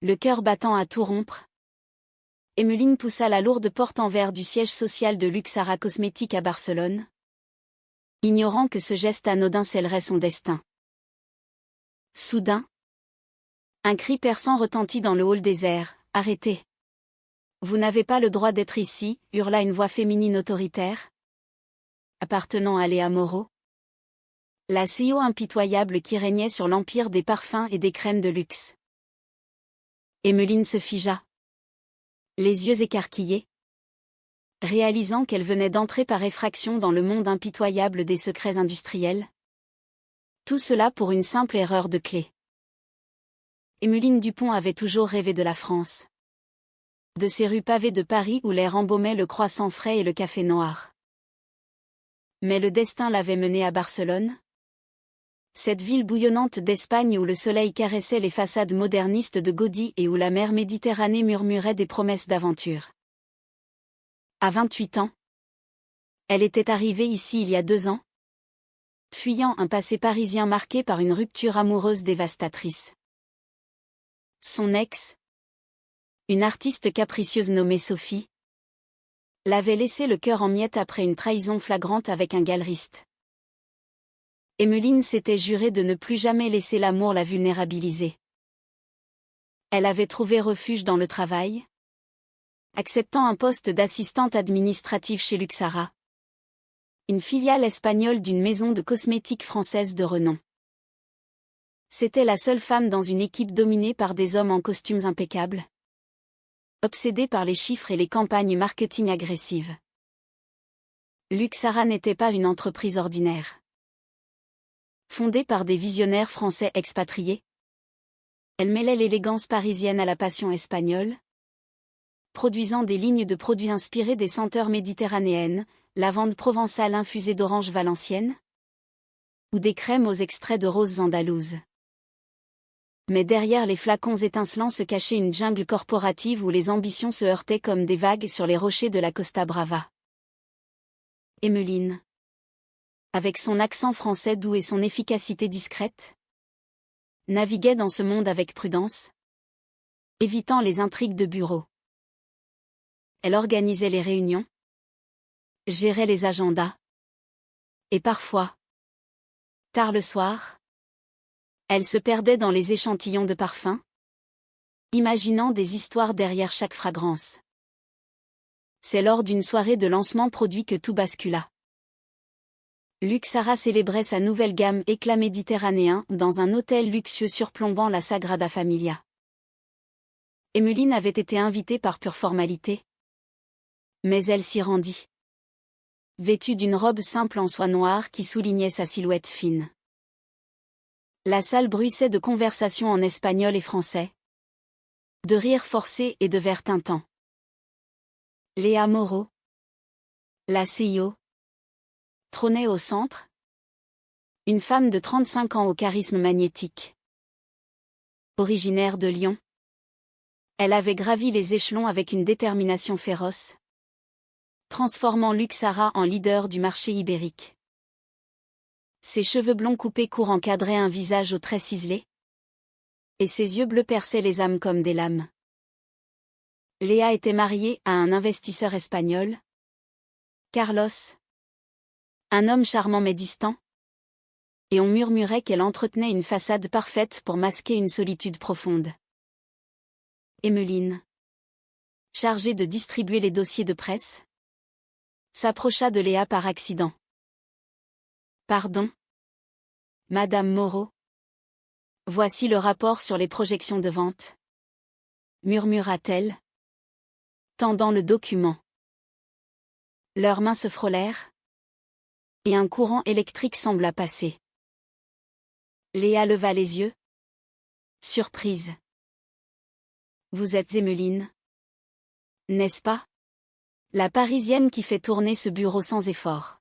Le cœur battant à tout rompre, Emmeline poussa la lourde porte en verre du siège social de Luxara Cosmétiques à Barcelone, ignorant que ce geste anodin scellerait son destin. Soudain, un cri perçant retentit dans le hall désert. « Arrêtez! Vous n'avez pas le droit d'être ici », hurla une voix féminine autoritaire, appartenant à Léa Moreau, la CEO impitoyable qui régnait sur l'empire des parfums et des crèmes de luxe. Emmeline se figea, les yeux écarquillés, réalisant qu'elle venait d'entrer par effraction dans le monde impitoyable des secrets industriels. Tout cela pour une simple erreur de clé. Emmeline Dupont avait toujours rêvé de la France. De ces rues pavées de Paris où l'air embaumait le croissant frais et le café noir. Mais le destin l'avait menée à Barcelone. Cette ville bouillonnante d'Espagne où le soleil caressait les façades modernistes de Gaudí et où la mer Méditerranée murmurait des promesses d'aventure. À 28 ans, elle était arrivée ici il y a 2 ans, fuyant un passé parisien marqué par une rupture amoureuse dévastatrice. Son ex, une artiste capricieuse nommée Sophie, l'avait laissé le cœur en miettes après une trahison flagrante avec un galeriste. Emmeline s'était juré de ne plus jamais laisser l'amour la vulnérabiliser. Elle avait trouvé refuge dans le travail, acceptant un poste d'assistante administrative chez Luxara, une filiale espagnole d'une maison de cosmétiques française de renom. C'était la seule femme dans une équipe dominée par des hommes en costumes impeccables, obsédés par les chiffres et les campagnes marketing agressives. Luxara n'était pas une entreprise ordinaire. Fondée par des visionnaires français expatriés, elle mêlait l'élégance parisienne à la passion espagnole, produisant des lignes de produits inspirés des senteurs méditerranéennes, lavande provençale infusée d'orange valencienne, ou des crèmes aux extraits de roses andalouses. Mais derrière les flacons étincelants se cachait une jungle corporative où les ambitions se heurtaient comme des vagues sur les rochers de la Costa Brava. Emmeline, avec son accent français doux et son efficacité discrète, naviguait dans ce monde avec prudence, évitant les intrigues de bureau. Elle organisait les réunions, gérait les agendas, et parfois, tard le soir, elle se perdait dans les échantillons de parfums, imaginant des histoires derrière chaque fragrance. C'est lors d'une soirée de lancement produit que tout bascula. Luxara célébrait sa nouvelle gamme éclat méditerranéen dans un hôtel luxueux surplombant la Sagrada Familia. Emmeline avait été invitée par pure formalité, mais elle s'y rendit, vêtue d'une robe simple en soie noire qui soulignait sa silhouette fine. La salle bruissait de conversations en espagnol et français, de rires forcés et de verres tintants. Léa Moreau, la CEO, trônait au centre, une femme de 35 ans au charisme magnétique. Originaire de Lyon, elle avait gravi les échelons avec une détermination féroce, transformant Luxara en leader du marché ibérique. Ses cheveux blonds coupés courts encadraient un visage aux traits ciselés, et ses yeux bleus perçaient les âmes comme des lames. Léa était mariée à un investisseur espagnol, Carlos, un homme charmant mais distant, et on murmurait qu'elle entretenait une façade parfaite pour masquer une solitude profonde. Emmeline, chargée de distribuer les dossiers de presse, s'approcha de Léa par accident. « Pardon, Madame Moreau. Voici le rapport sur les projections de vente, » murmura-t-elle, tendant le document. Leurs mains se frôlèrent, et un courant électrique sembla passer. Léa leva les yeux, surprise. « Vous êtes Emmeline, n'est-ce pas ? La Parisienne qui fait tourner ce bureau sans effort. »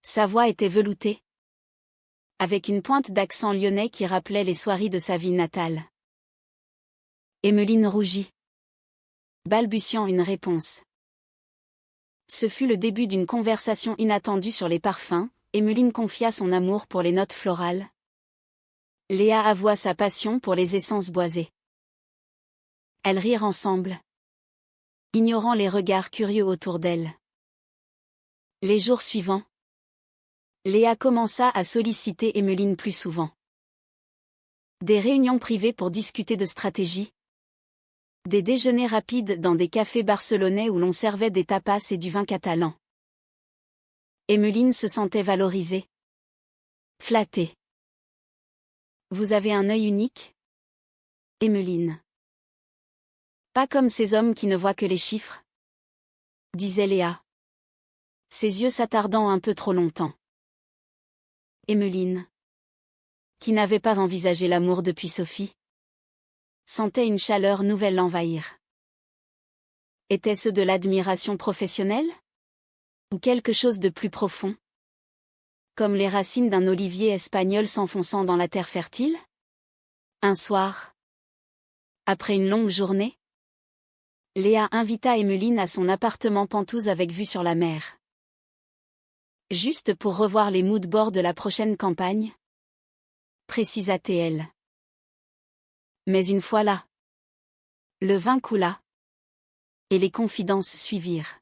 Sa voix était veloutée, avec une pointe d'accent lyonnais qui rappelait les soieries de sa ville natale. Emmeline rougit, balbutiant une réponse. Ce fut le début d'une conversation inattendue sur les parfums. Emmeline confia son amour pour les notes florales. Léa avoua sa passion pour les essences boisées. Elles rirent ensemble, ignorant les regards curieux autour d'elles. Les jours suivants, Léa commença à solliciter Emmeline plus souvent. Des réunions privées pour discuter de stratégie. Des déjeuners rapides dans des cafés barcelonais où l'on servait des tapas et du vin catalan. Emmeline se sentait valorisée. Flattée. Vous avez un œil unique, Emmeline. Pas comme ces hommes qui ne voient que les chiffres, disait Léa. Ses yeux s'attardant un peu trop longtemps. Emmeline, qui n'avait pas envisagé l'amour depuis Sophie, sentait une chaleur nouvelle l'envahir. Était-ce de l'admiration professionnelle? Ou quelque chose de plus profond? Comme les racines d'un olivier espagnol s'enfonçant dans la terre fertile? Un soir, après une longue journée, Léa invita Emmeline à son appartement penthouse avec vue sur la mer. Juste pour revoir les mood-boards de la prochaine campagne, précisa-t-elle. Mais une fois là, le vin coula, et les confidences suivirent.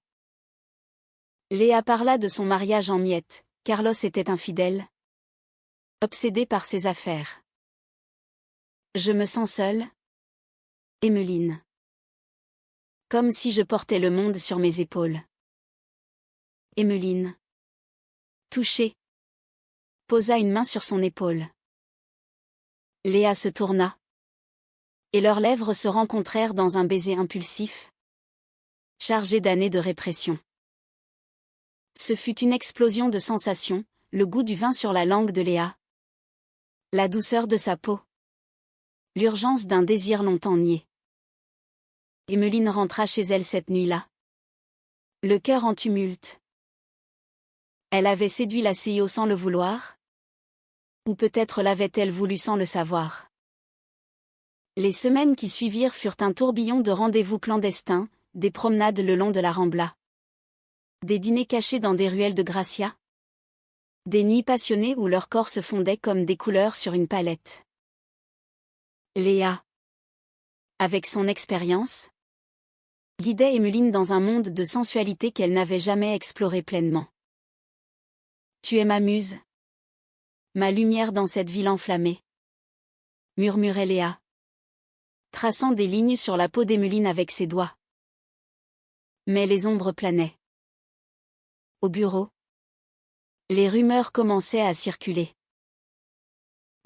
Léa parla de son mariage en miettes. Carlos était infidèle, obsédé par ses affaires. Je me sens seule, Emmeline. Comme si je portais le monde sur mes épaules. Emmeline, touchée, posa une main sur son épaule. Léa se tourna, et leurs lèvres se rencontrèrent dans un baiser impulsif, chargé d'années de répression. Ce fut une explosion de sensations, le goût du vin sur la langue de Léa, la douceur de sa peau, l'urgence d'un désir longtemps nié. Emmeline rentra chez elle cette nuit-là, le cœur en tumulte. Elle avait séduit la CEO sans le vouloir? Ou peut-être l'avait-elle voulu sans le savoir? Les semaines qui suivirent furent un tourbillon de rendez-vous clandestins, des promenades le long de la Rambla. Des dîners cachés dans des ruelles de Gracia. Des nuits passionnées où leurs corps se fondaient comme des couleurs sur une palette. Léa, avec son expérience, guidait Emmeline dans un monde de sensualité qu'elle n'avait jamais exploré pleinement. Tu es ma muse, ma lumière dans cette ville enflammée, murmurait Léa, traçant des lignes sur la peau d'Emmeline avec ses doigts. Mais les ombres planaient. Au bureau, les rumeurs commençaient à circuler.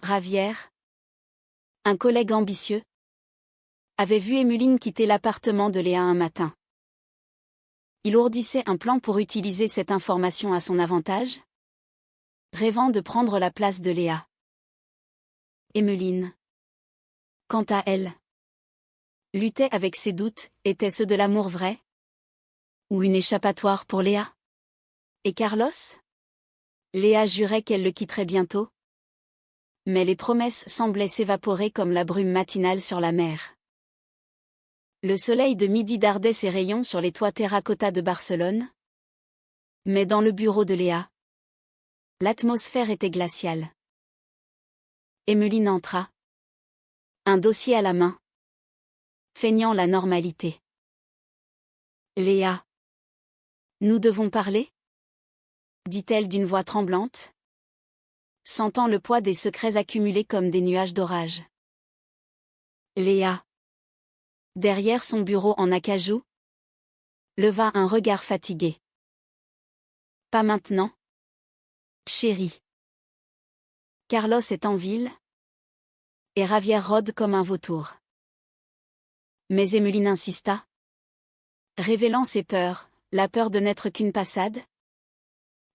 Javier, un collègue ambitieux, avait vu Emmeline quitter l'appartement de Léa un matin. Il ourdissait un plan pour utiliser cette information à son avantage, rêvant de prendre la place de Léa. Emmeline, quant à elle, luttait avec ses doutes. Était-ce de l'amour vrai? Ou une échappatoire pour Léa? Et Carlos? Léa jurait qu'elle le quitterait bientôt. Mais les promesses semblaient s'évaporer comme la brume matinale sur la mer. Le soleil de midi dardait ses rayons sur les toits terracotta de Barcelone. Mais dans le bureau de Léa, l'atmosphère était glaciale. Emmeline entra, un dossier à la main, feignant la normalité. Léa, nous devons parler? Dit-elle d'une voix tremblante, sentant le poids des secrets accumulés comme des nuages d'orage. Léa, derrière son bureau en acajou, leva un regard fatigué. Pas maintenant, chérie. Carlos est en ville, et Javier rôde comme un vautour. Mais Emmeline insista, révélant ses peurs, la peur de n'être qu'une passade,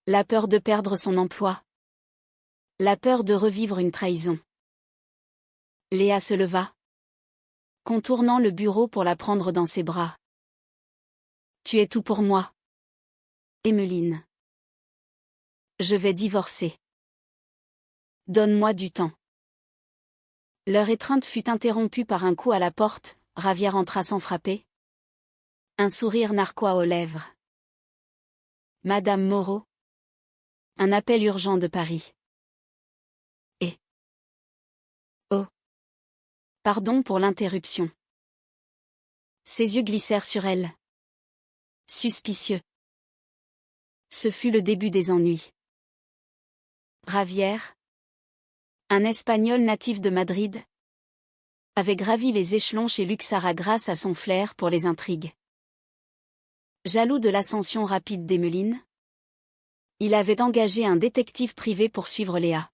la peur de perdre son emploi, la peur de revivre une trahison. Léa se leva, contournant le bureau pour la prendre dans ses bras. Tu es tout pour moi, Emmeline. Je vais divorcer. Donne-moi du temps. Leur étreinte fut interrompue par un coup à la porte. Javier entra sans frapper. Un sourire narquois aux lèvres. Madame Moreau. Un appel urgent de Paris. Et. Oh. Pardon pour l'interruption. Ses yeux glissèrent sur elle. Suspicieux. Ce fut le début des ennuis. Javier, un Espagnol natif de Madrid, avait gravi les échelons chez Luxara grâce à son flair pour les intrigues. Jaloux de l'ascension rapide d'Emeline, il avait engagé un détective privé pour suivre Léa.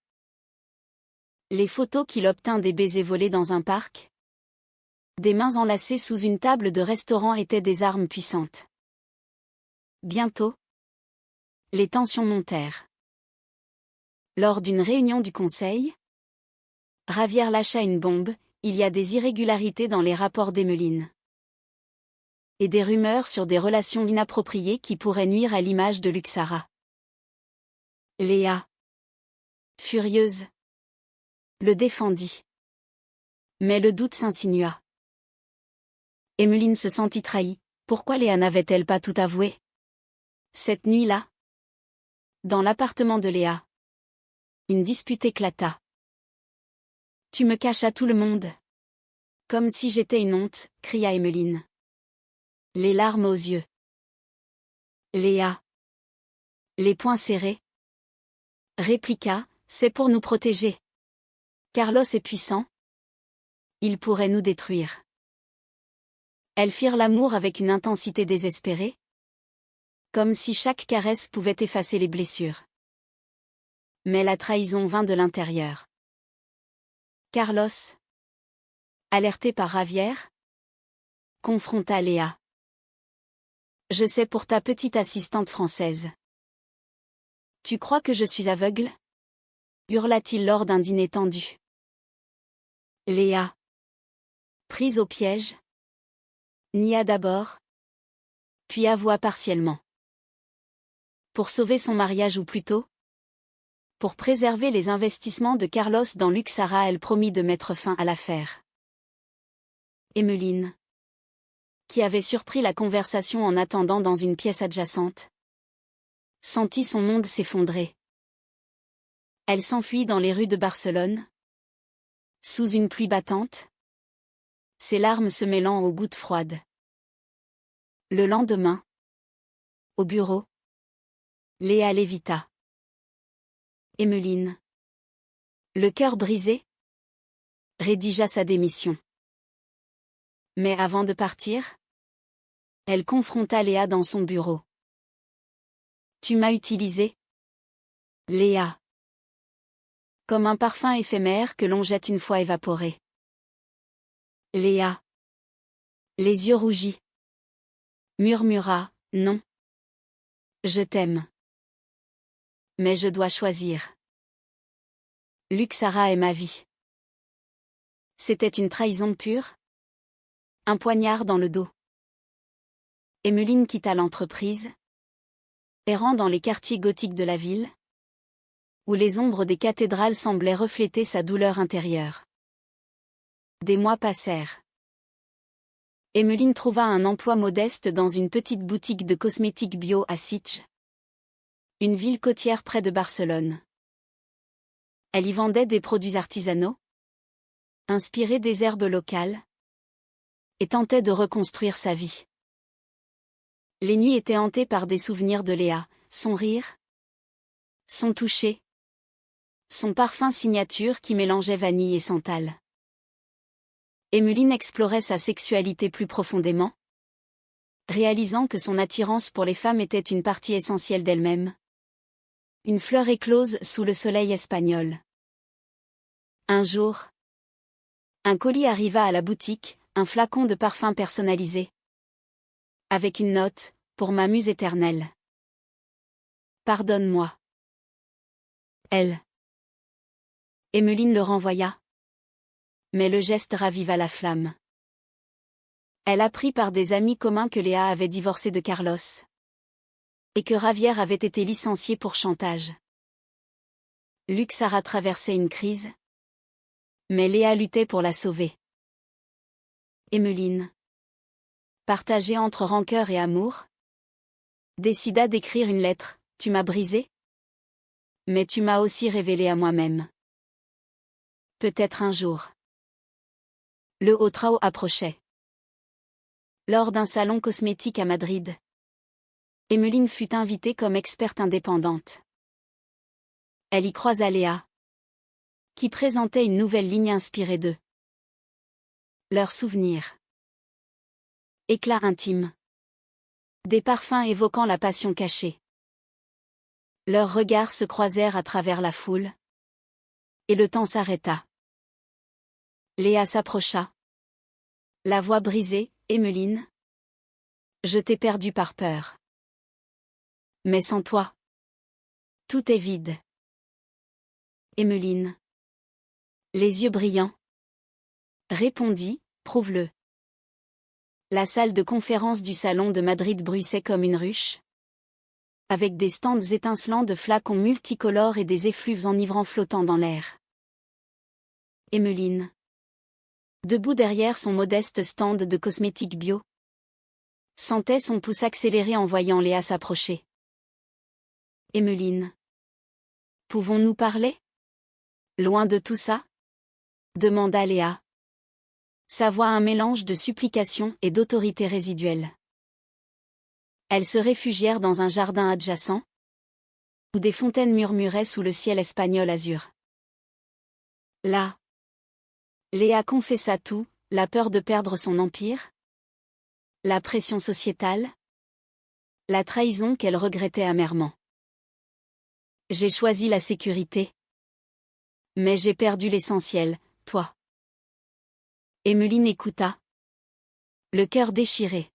Les photos qu'il obtint des baisers volés dans un parc, des mains enlacées sous une table de restaurant étaient des armes puissantes. Bientôt, les tensions montèrent. Lors d'une réunion du conseil, Javier lâcha une bombe: il y a des irrégularités dans les rapports d'Emeline. Et des rumeurs sur des relations inappropriées qui pourraient nuire à l'image de Luxara. Léa, furieuse, le défendit. Mais le doute s'insinua. Emeline se sentit trahie. Pourquoi Léa n'avait-elle pas tout avoué? Cette nuit-là, dans l'appartement de Léa, une dispute éclata. Tu me caches à tout le monde. Comme si j'étais une honte, cria Emeline. Les larmes aux yeux. Léa, les poings serrés, répliqua: c'est pour nous protéger. Carlos est puissant. Il pourrait nous détruire. Elles firent l'amour avec une intensité désespérée, comme si chaque caresse pouvait effacer les blessures. Mais la trahison vint de l'intérieur. Carlos, alerté par Javier, confronta Léa. Je sais pour ta petite assistante française. Tu crois que je suis aveugle? Hurla-t-il lors d'un dîner tendu. Léa, prise au piège, nia d'abord, puis avoua partiellement. Pour sauver son mariage ou plutôt, pour préserver les investissements de Carlos dans Luxara, elle promit de mettre fin à l'affaire. Emeline, qui avait surpris la conversation en attendant dans une pièce adjacente, sentit son monde s'effondrer. Elle s'enfuit dans les rues de Barcelone, sous une pluie battante, ses larmes se mêlant aux gouttes froides. Le lendemain, au bureau, Léa lévita. Emeline, le cœur brisé, rédigea sa démission. Mais avant de partir, elle confronta Léa dans son bureau. Tu m'as utilisé, Léa, comme un parfum éphémère que l'on jette une fois évaporé. Léa, les yeux rougis, murmura: non. Je t'aime. Mais je dois choisir. Luxara est ma vie. C'était une trahison pure. Un poignard dans le dos. Emeline quitta l'entreprise, errant dans les quartiers gothiques de la ville, où les ombres des cathédrales semblaient refléter sa douleur intérieure. Des mois passèrent. Emeline trouva un emploi modeste dans une petite boutique de cosmétiques bio à Sitges, une ville côtière près de Barcelone. Elle y vendait des produits artisanaux, inspirés des herbes locales, et tentait de reconstruire sa vie. Les nuits étaient hantées par des souvenirs de Léa, son rire, son toucher, son parfum signature qui mélangeait vanille et santal. Emeline explorait sa sexualité plus profondément, réalisant que son attirance pour les femmes était une partie essentielle d'elle-même. Une fleur éclose sous le soleil espagnol. Un jour, un colis arriva à la boutique, un flacon de parfum personnalisé, avec une note: pour ma muse éternelle. Pardonne-moi. Elle. Emeline le renvoya. Mais le geste raviva la flamme. Elle apprit par des amis communs que Léa avait divorcé de Carlos. Et que Javier avait été licencié pour chantage. Luxara traversait une crise. Mais Léa luttait pour la sauver. Emeline, partagée entre rancœur et amour, décida d'écrire une lettre: tu m'as brisé, mais tu m'as aussi révélé à moi-même. Peut-être un jour. Le Haut-Trao approchait. Lors d'un salon cosmétique à Madrid, Emmeline fut invitée comme experte indépendante. Elle y croisa Léa, qui présentait une nouvelle ligne inspirée d'eux. Leurs souvenirs. Éclat intime. Des parfums évoquant la passion cachée. Leurs regards se croisèrent à travers la foule. Et le temps s'arrêta. Léa s'approcha. La voix brisée, Emmeline. Je t'ai perdue par peur. Mais sans toi, tout est vide. Emmeline. Les yeux brillants. Répondit, prouve-le. La salle de conférence du salon de Madrid bruissait comme une ruche, avec des stands étincelants de flacons multicolores et des effluves enivrants flottant dans l'air. Emmeline. Debout derrière son modeste stand de cosmétiques bio, sentait son pouce accélérer en voyant Léa s'approcher. Emmeline. Pouvons-nous parler? Loin de tout ça? Demanda Léa. Sa voix un mélange de supplication et d'autorité résiduelle. Elles se réfugièrent dans un jardin adjacent, où des fontaines murmuraient sous le ciel espagnol azur. Là, Léa confessa tout, la peur de perdre son empire, la pression sociétale, la trahison qu'elle regrettait amèrement. J'ai choisi la sécurité. Mais j'ai perdu l'essentiel, toi. Emmeline écouta, le cœur déchiré.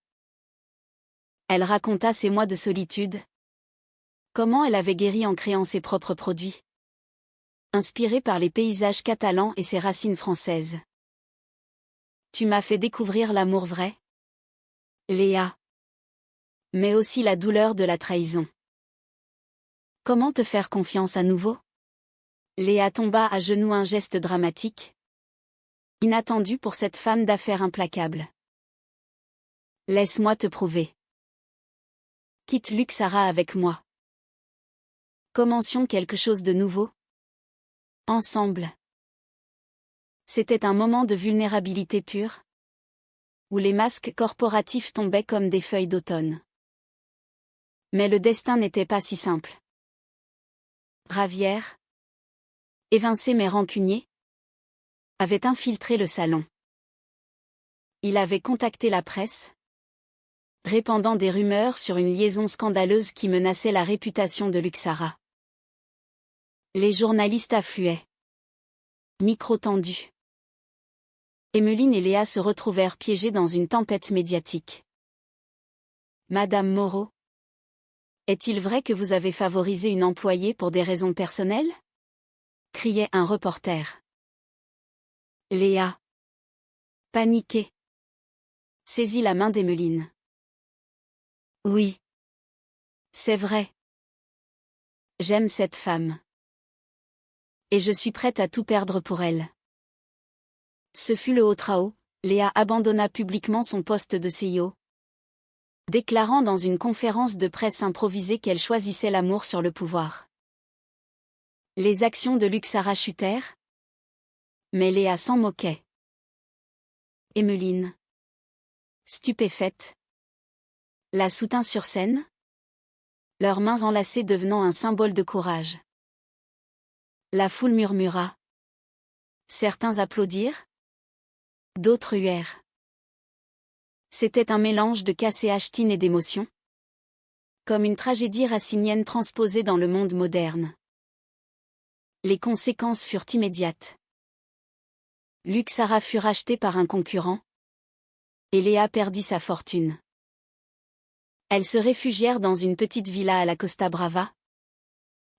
Elle raconta ses mois de solitude. Comment elle avait guéri en créant ses propres produits. Inspirée par les paysages catalans et ses racines françaises. Tu m'as fait découvrir l'amour vrai, Léa. Mais aussi la douleur de la trahison. Comment te faire confiance à nouveau? Léa tomba à genoux, un geste dramatique. Inattendu pour cette femme d'affaires implacable. Laisse-moi te prouver. Quitte Luxara avec moi. Commencions quelque chose de nouveau. Ensemble. C'était un moment de vulnérabilité pure, où les masques corporatifs tombaient comme des feuilles d'automne. Mais le destin n'était pas si simple. Ravière, évincé mais rancunier, avait infiltré le salon. Il avait contacté la presse, répandant des rumeurs sur une liaison scandaleuse qui menaçait la réputation de Luxara. Les journalistes affluaient. Micro tendu. Emmeline et Léa se retrouvèrent piégées dans une tempête médiatique. Madame Moreau, est-il vrai que vous avez favorisé une employée pour des raisons personnelles? Criait un reporter. Léa, paniquée, saisit la main d'Emmeline. Oui. C'est vrai. J'aime cette femme. Et je suis prête à tout perdre pour elle. Ce fut le haut trahau, Léa abandonna publiquement son poste de CEO, déclarant dans une conférence de presse improvisée qu'elle choisissait l'amour sur le pouvoir. Les actions de Luxara chutèrent, mais Léa s'en moquait. Emmeline, stupéfaite, la soutint sur scène, leurs mains enlacées devenant un symbole de courage. La foule murmura. Certains applaudirent, d'autres huèrent. C'était un mélange de cassé-achetine et d'émotion, comme une tragédie racinienne transposée dans le monde moderne. Les conséquences furent immédiates. Luxara fut racheté par un concurrent, et Léa perdit sa fortune. Elles se réfugièrent dans une petite villa à la Costa Brava,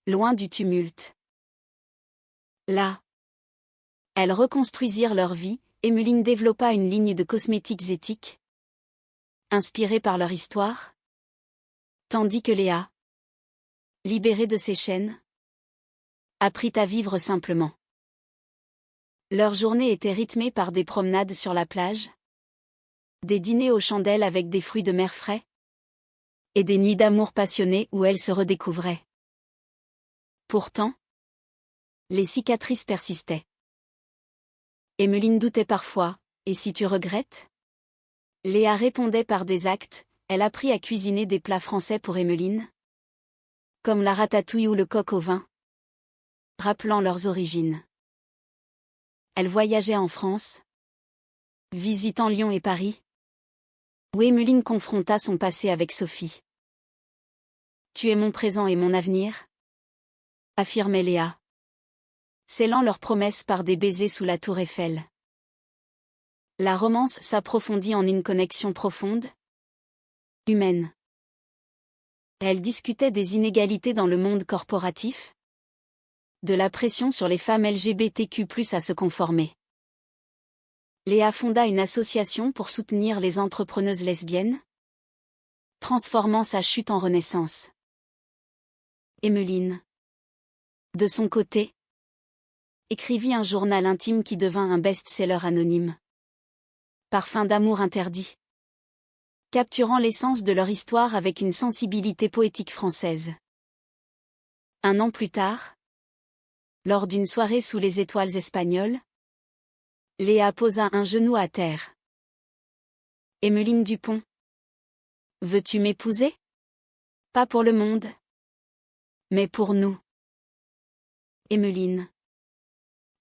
loin du tumulte. Là, elles reconstruisirent leur vie. Emmeline développa une ligne de cosmétiques éthiques, inspirée par leur histoire, tandis que Léa, libérée de ses chaînes, apprit à vivre simplement. Leur journée était rythmée par des promenades sur la plage, des dîners aux chandelles avec des fruits de mer frais, et des nuits d'amour passionnées où elles se redécouvraient. Pourtant, les cicatrices persistaient. Emmeline doutait parfois, et si tu regrettes? Léa répondait par des actes, elle apprit à cuisiner des plats français pour Emmeline, comme la ratatouille ou le coq au vin, rappelant leurs origines. Elle voyageait en France, visitant Lyon et Paris, où Emmeline confronta son passé avec Sophie. Tu es mon présent et mon avenir, affirmait Léa, scellant leurs promesses par des baisers sous la tour Eiffel. La romance s'approfondit en une connexion profonde, humaine. Elle discutait des inégalités dans le monde corporatif, de la pression sur les femmes LGBTQ+ à se conformer. Léa fonda une association pour soutenir les entrepreneuses lesbiennes, transformant sa chute en renaissance. Emmeline, de son côté, écrivit un journal intime qui devint un best-seller anonyme. Parfum d'amour interdit. Capturant l'essence de leur histoire avec une sensibilité poétique française. Un an plus tard, lors d'une soirée sous les étoiles espagnoles, Léa posa un genou à terre. Emmeline Dupont. Veux-tu m'épouser? Pas pour le monde, mais pour nous. Emmeline,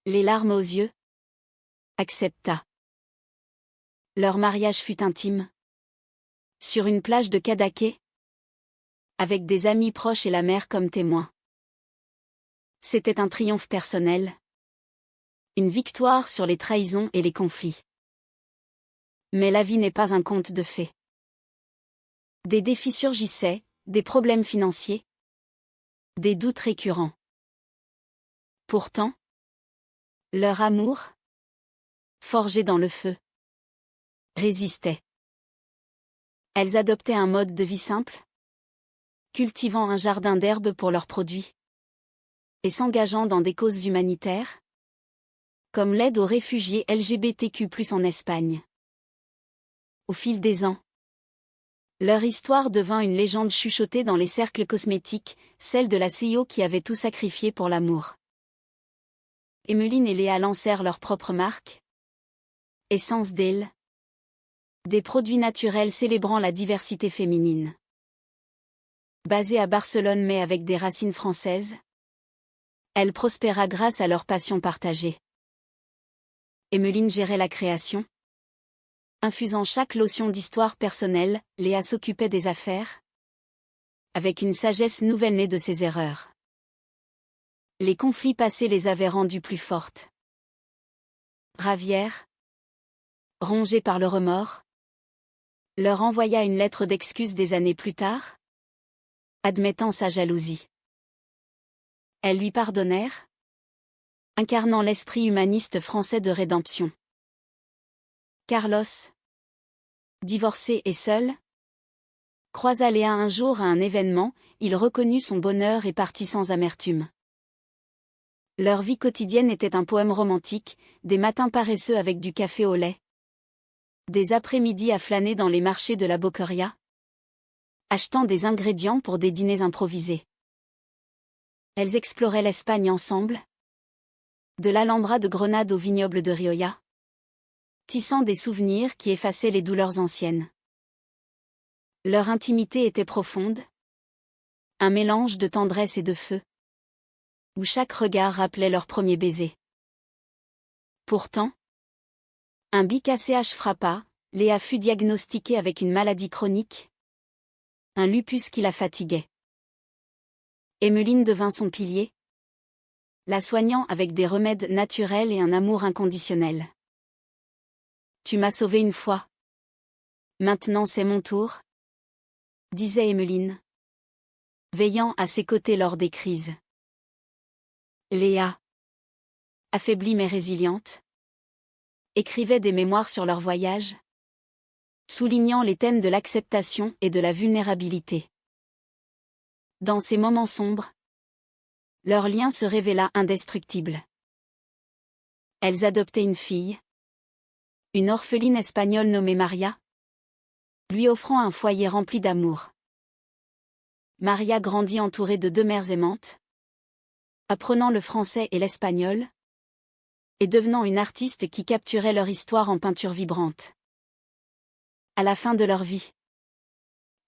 les larmes aux yeux, accepta. Leur mariage fut intime. Sur une plage de Cadaqués, avec des amis proches et la mer comme témoins. C'était un triomphe personnel. Une victoire sur les trahisons et les conflits. Mais la vie n'est pas un conte de fées. Des défis surgissaient, des problèmes financiers, des doutes récurrents. Pourtant, leur amour, forgé dans le feu, résistait. Elles adoptaient un mode de vie simple, cultivant un jardin d'herbes pour leurs produits, et s'engageant dans des causes humanitaires, comme l'aide aux réfugiés LGBTQ+ en Espagne. Au fil des ans, leur histoire devint une légende chuchotée dans les cercles cosmétiques, celle de la CEO qui avait tout sacrifié pour l'amour. Emmeline et Léa lancèrent leur propre marque, Essence d'Elle, des produits naturels célébrant la diversité féminine. Basée à Barcelone mais avec des racines françaises, elle prospéra grâce à leur passion partagée. Emmeline gérait la création. Infusant chaque lotion d'histoire personnelle, Léa s'occupait des affaires, avec une sagesse nouvelle née de ses erreurs. Les conflits passés les avaient rendues plus fortes. Ravière, rongée par le remords, leur envoya une lettre d'excuse des années plus tard, admettant sa jalousie. Elles lui pardonnèrent, incarnant l'esprit humaniste français de rédemption. Carlos, divorcé et seul, croisa Léa un jour à un événement, il reconnut son bonheur et partit sans amertume. Leur vie quotidienne était un poème romantique, des matins paresseux avec du café au lait, des après-midi à flâner dans les marchés de la Boqueria, achetant des ingrédients pour des dîners improvisés. Elles exploraient l'Espagne ensemble, de l'Alhambra de Grenade au vignoble de Rioja, tissant des souvenirs qui effaçaient les douleurs anciennes. Leur intimité était profonde, un mélange de tendresse et de feu, où chaque regard rappelait leur premier baiser. Pourtant, un BKCH frappa, Léa fut diagnostiquée avec une maladie chronique, un lupus qui la fatiguait. Emmeline devint son pilier, la soignant avec des remèdes naturels et un amour inconditionnel. Tu m'as sauvée une fois. Maintenant c'est mon tour, disait Emmeline, veillant à ses côtés lors des crises. Léa, affaiblie mais résiliente, écrivait des mémoires sur leur voyage, soulignant les thèmes de l'acceptation et de la vulnérabilité. Dans ces moments sombres, leur lien se révéla indestructible. Elles adoptaient une fille, une orpheline espagnole nommée Maria, lui offrant un foyer rempli d'amour. Maria grandit entourée de deux mères aimantes, apprenant le français et l'espagnol, et devenant une artiste qui capturait leur histoire en peinture vibrante. À la fin de leur vie.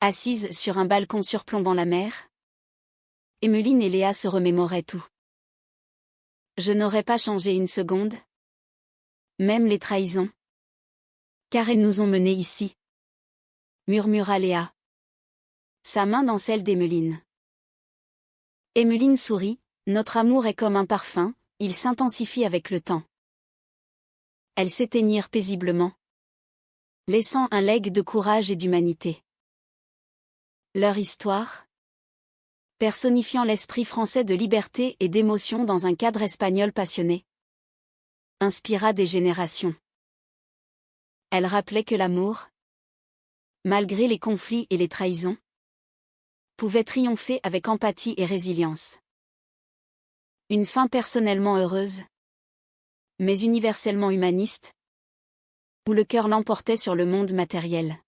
Assises sur un balcon surplombant la mer, Emmeline et Léa se remémoraient tout. Je n'aurais pas changé une seconde. Même les trahisons. Car elles nous ont menés ici. Murmura Léa. Sa main dans celle d'Emmeline. Emmeline sourit, notre amour est comme un parfum, il s'intensifie avec le temps. Elles s'éteignirent paisiblement, laissant un legs de courage et d'humanité. Leur histoire, personnifiant l'esprit français de liberté et d'émotion dans un cadre espagnol passionné, inspira des générations. Elle rappelait que l'amour, malgré les conflits et les trahisons, pouvait triompher avec empathie et résilience. Une fin personnellement heureuse, mais universellement humaniste, où le cœur l'emportait sur le monde matériel.